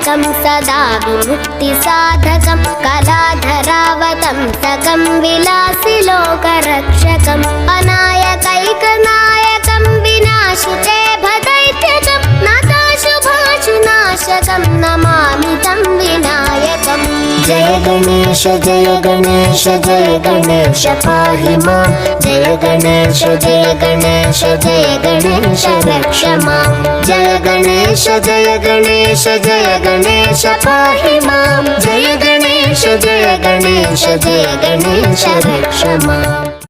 तारकं सदा विमुक्तिसाधकं कलाधरावतंसकं विलासिलोकरक्षकं अनायकैकनायकं विनाशिते भदैत्यकं नाथाशुभाशुनाशकं नमामि तं विनायकम्। जय गणेश जय गणेश जय गणेश पाहि मां। जय गणेश जय गणेश जय गणेश रक्ष मां। जय गणेश जय गणेश जय गणेश पाहि मां। जय गणेश जय गणेश जय गणेश रक्ष मां।